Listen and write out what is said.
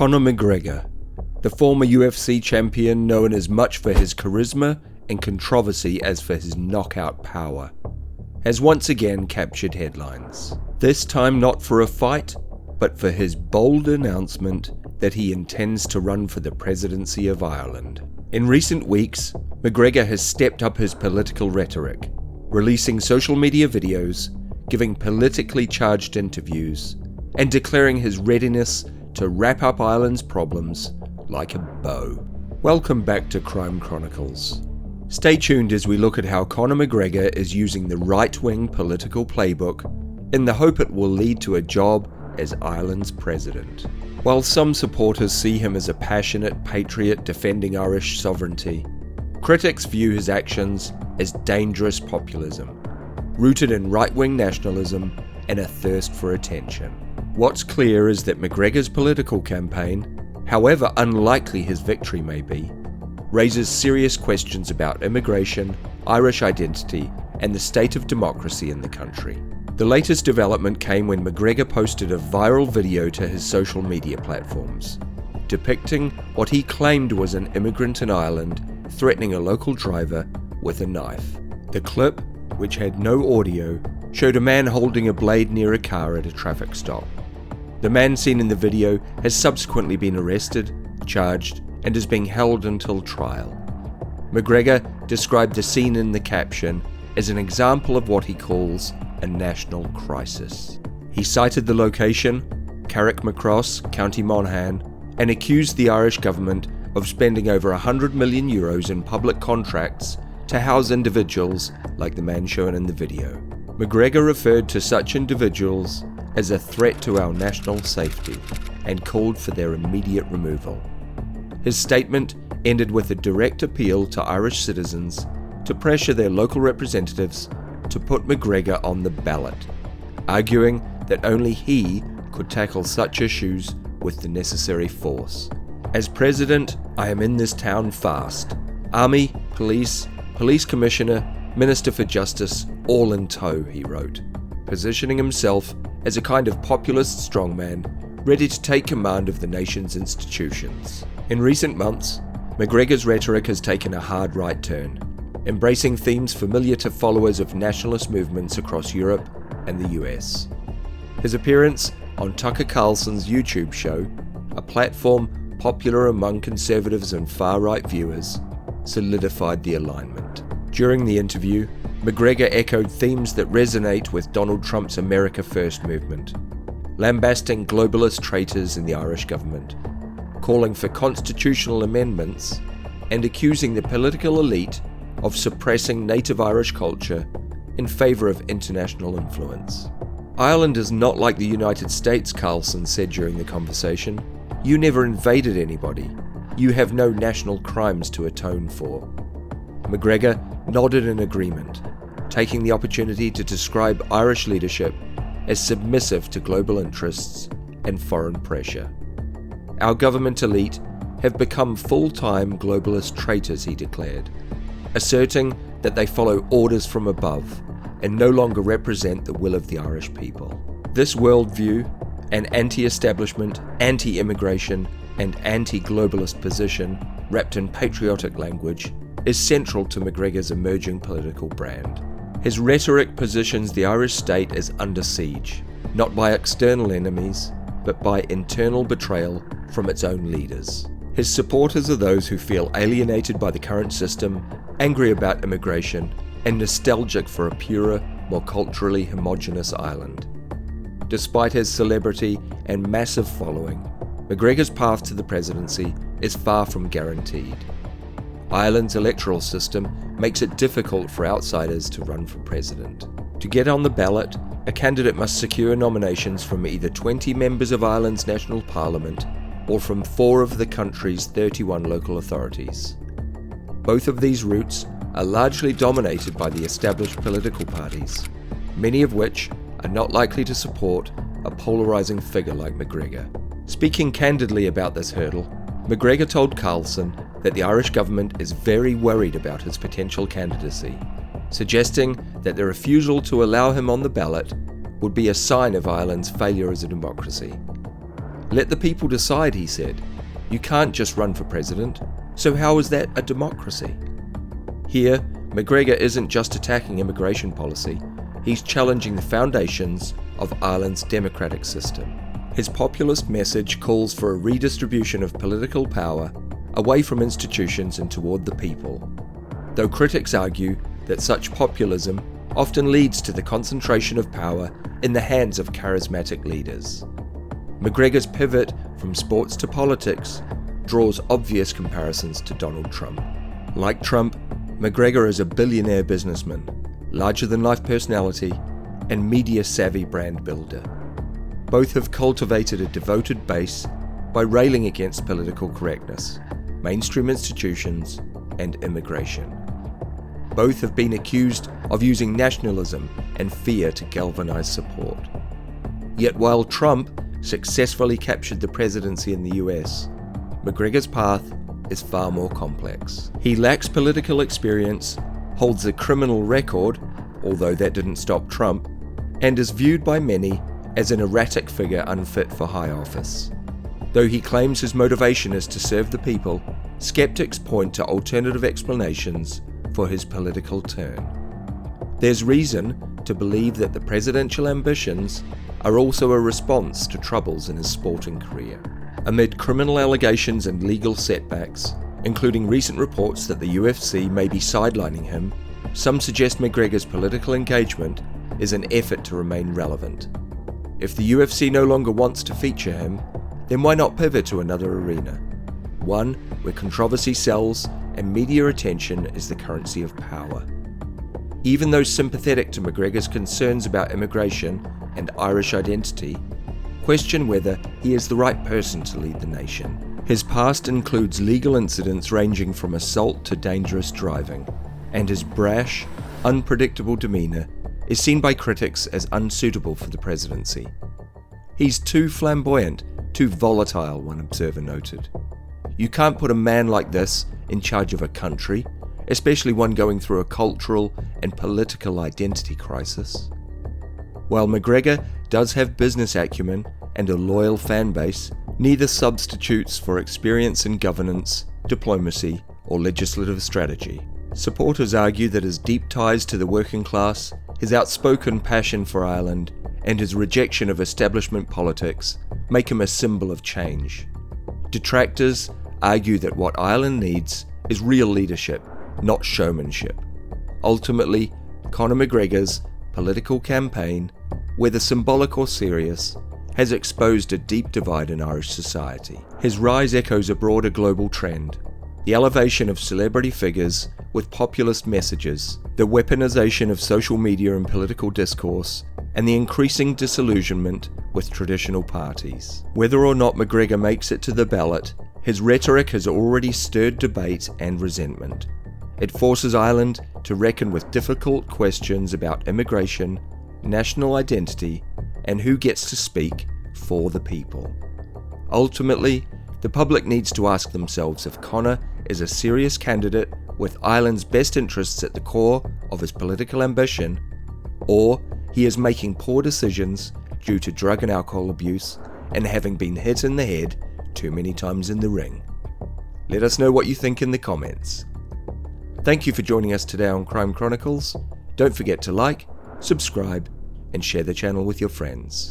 Conor McGregor, the former UFC champion known as much for his charisma and controversy as for his knockout power, has once again captured headlines. This time not for a fight, but for his bold announcement that he intends to run for the presidency of Ireland. In recent weeks, McGregor has stepped up his political rhetoric, releasing social media videos, giving politically charged interviews, and declaring his readiness to wrap up Ireland's problems like a bow. Welcome back to Crime Chronicles. Stay tuned as we look at how Conor McGregor is using the right-wing political playbook in the hope it will lead to a job as Ireland's president. While some supporters see him as a passionate patriot defending Irish sovereignty, critics view his actions as dangerous populism, rooted in right-wing nationalism and a thirst for attention. What's clear is that McGregor's political campaign, however unlikely his victory may be, raises serious questions about immigration, Irish identity, and the state of democracy in the country. The latest development came when McGregor posted a viral video to his social media platforms, depicting what he claimed was an immigrant in Ireland threatening a local driver with a knife. The clip, which had no audio, showed a man holding a blade near a car at a traffic stop. The man seen in the video has subsequently been arrested, charged, and is being held until trial. McGregor described the scene in the caption as an example of what he calls a national crisis. He cited the location, Carrickmacross, County Monaghan, and accused the Irish government of spending over €100 million in public contracts to house individuals like the man shown in the video. McGregor referred to such individuals as a threat to our national safety and called for their immediate removal. His statement ended with a direct appeal to Irish citizens to pressure their local representatives to put McGregor on the ballot, arguing that only he could tackle such issues with the necessary force. As president, I am in this town fast. Army, police commissioner, Minister for Justice, all in tow, he wrote, positioning himself as a kind of populist strongman ready to take command of the nation's institutions. In recent months, McGregor's rhetoric has taken a hard right turn, embracing themes familiar to followers of nationalist movements across Europe and the US. His appearance on Tucker Carlson's YouTube show, a platform popular among conservatives and far-right viewers, solidified the alignment. During the interview, McGregor echoed themes that resonate with Donald Trump's America First movement, lambasting globalist traitors in the Irish government, calling for constitutional amendments, and accusing the political elite of suppressing native Irish culture in favour of international influence. Ireland is not like the United States, Carlson said during the conversation. You never invaded anybody. You have no national crimes to atone for. McGregor nodded in agreement, taking the opportunity to describe Irish leadership as submissive to global interests and foreign pressure. Our government elite have become full-time globalist traitors, he declared, asserting that they follow orders from above and no longer represent the will of the Irish people. This worldview, an anti-establishment, anti-immigration, and anti-globalist position wrapped in patriotic language, is central to McGregor's emerging political brand. His rhetoric positions the Irish state as under siege, not by external enemies, but by internal betrayal from its own leaders. His supporters are those who feel alienated by the current system, angry about immigration, and nostalgic for a purer, more culturally homogenous Ireland. Despite his celebrity and massive following, McGregor's path to the presidency is far from guaranteed. Ireland's electoral system makes it difficult for outsiders to run for president. To get on the ballot, a candidate must secure nominations from either 20 members of Ireland's national parliament or from 4 of the country's 31 local authorities. Both of these routes are largely dominated by the established political parties, many of which are not likely to support a polarising figure like McGregor. Speaking candidly about this hurdle, McGregor told Carlson that the Irish government is very worried about his potential candidacy, suggesting that the refusal to allow him on the ballot would be a sign of Ireland's failure as a democracy. Let the people decide, he said. You can't just run for president, so how is that a democracy? Here, McGregor isn't just attacking immigration policy, he's challenging the foundations of Ireland's democratic system. His populist message calls for a redistribution of political power away from institutions and toward the people, though critics argue that such populism often leads to the concentration of power in the hands of charismatic leaders. McGregor's pivot from sports to politics draws obvious comparisons to Donald Trump. Like Trump, McGregor is a billionaire businessman, larger-than-life personality, and media-savvy brand builder. Both have cultivated a devoted base by railing against political correctness, mainstream institutions, and immigration. Both have been accused of using nationalism and fear to galvanize support. Yet while Trump successfully captured the presidency in the US, McGregor's path is far more complex. He lacks political experience, holds a criminal record, although that didn't stop Trump, and is viewed by many as an erratic figure unfit for high office. Though he claims his motivation is to serve the people, skeptics point to alternative explanations for his political turn. There's reason to believe that the presidential ambitions are also a response to troubles in his sporting career. Amid criminal allegations and legal setbacks, including recent reports that the UFC may be sidelining him, some suggest McGregor's political engagement is an effort to remain relevant. If the UFC no longer wants to feature him, then why not pivot to another arena? One where controversy sells and media attention is the currency of power. Even those sympathetic to McGregor's concerns about immigration and Irish identity question whether he is the right person to lead the nation. His past includes legal incidents ranging from assault to dangerous driving, and his brash, unpredictable demeanour is seen by critics as unsuitable for the presidency. He's too flamboyant, too volatile, one observer noted. You can't put a man like this in charge of a country, especially one going through a cultural and political identity crisis. While McGregor does have business acumen and a loyal fan base, neither substitutes for experience in governance, diplomacy, or legislative strategy. Supporters argue that his deep ties to the working class, his outspoken passion for Ireland, and his rejection of establishment politics make him a symbol of change. Detractors argue that what Ireland needs is real leadership, not showmanship. Ultimately, Conor McGregor's political campaign, whether symbolic or serious, has exposed a deep divide in Irish society. His rise echoes a broader global trend: the elevation of celebrity figures with populist messages, the weaponization of social media and political discourse, and the increasing disillusionment with traditional parties. Whether or not McGregor makes it to the ballot, his rhetoric has already stirred debate and resentment. It forces Ireland to reckon with difficult questions about immigration, national identity, and who gets to speak for the people. Ultimately, the public needs to ask themselves if Conor is a serious candidate with Ireland's best interests at the core of his political ambition, or he is making poor decisions due to drug and alcohol abuse and having been hit in the head too many times in the ring. Let us know what you think in the comments. Thank you for joining us today on Crime Chronicles. Don't forget to like, subscribe, and share the channel with your friends.